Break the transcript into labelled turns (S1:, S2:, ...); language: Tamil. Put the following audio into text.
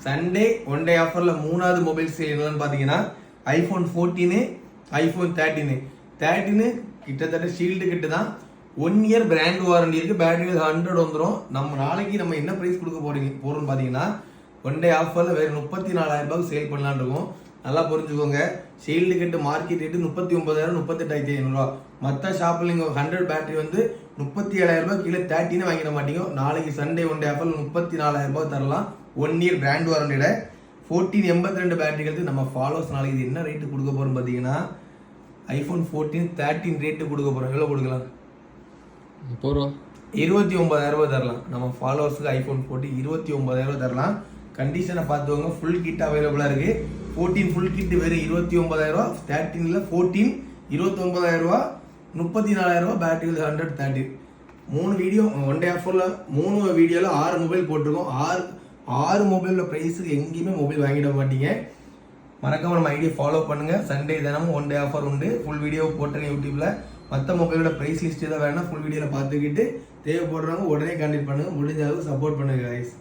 S1: சண்டே ஒன் டே ஆஃபரில் மூணாவது மொபைல் சேல் என்னன்னு பார்த்தீங்கன்னா ஐஃபோன் 14 ஐஃபோன் 13 கிட்டத்தட்ட ஷீல்டு கிட்ட தான் 1 இயர் பிராண்ட் வாரண்டி இருக்குது. பேட்டரி 100 வந்துடும். நம்ம நாளைக்கு நம்ம என்ன ப்ரைஸ் கொடுக்க போகிறோம்னு பார்த்தீங்கன்னா ஒன் டே ஆஃபரில் வேறு 34,000 ரூபாய்க்கு சேல் பண்ணலான்னு இருக்கோம். நல்லா புரிஞ்சுக்கோங்க. ஷீல்டு கிட்ட மார்க்கெட் ரேட்டு 39,000 38,500 மற்ற ஷாப்பில் நீங்கள் 100 பேட்டரி வந்து 37,000 ரூபாய் கீழே 13 வாங்கிட மாட்டீங்க. நாளைக்கு சண்டே ஒன் டே ஆஃபரில் 34,000 ரூபாய் தரலாம். 1 இயர் பிராண்ட் வாரண்டியோட 1482 பேட்டரிகளுக்கு நம்ம ஃபாலோவர்ஸ் நாளைக்கு இது என்ன ரேட்டு கொடுக்க போகிறோம் பார்த்தீங்கன்னா ஐஃபோன் 14 13 ரேட்டு கொடுக்க போகிறோம். எவ்வளோ கொடுக்கலாம்? 29,000 ரூபாய் தரலாம். நம்ம ஃபாலோவர்ஸுக்கு ஐஃபோன் 14 29,000 ரூபாய் தரலாம். கண்டிஷனை பார்த்துக்கோங்க. ஃபுல் கிட் அவைலபிளாக இருக்குது. 14 ஃபுல் கிட் வெறும் 29,000 ரூபா. 13 14 29,000 ரூபா. 34,000 ரூபா பேட்டரி 100 13. 3 வீடியோ ஒன் டே ஆஃபரில் 3 வீடியோவில் 6 மொபைல் போட்டிருக்கோம். 6 மொபைலில் ப்ரைஸுக்கு எங்கேயுமே மொபைல் வாங்கிட மாட்டீங்க. மறக்காம நம்ம ஐடியா ஃபாலோ பண்ணுங்கள். சண்டே தினமும் ஒன் டே ஆஃபர் உண்டு. ஃபுல் வீடியோ போட்டுருங்க யூடியூப்பில். மற்ற மொபைலோட ப்ரைஸ் லிஸ்ட் எதாவது வேணால் ஃபுல் வீடியோவில் பார்த்துக்கிட்டு தேவைப்படுறவங்க உடனே கான்டெக்ட் பண்ணுங்கள். முடிஞ்ச அளவுக்கு சப்போர்ட் பண்ணுங்கள் கைஸ்.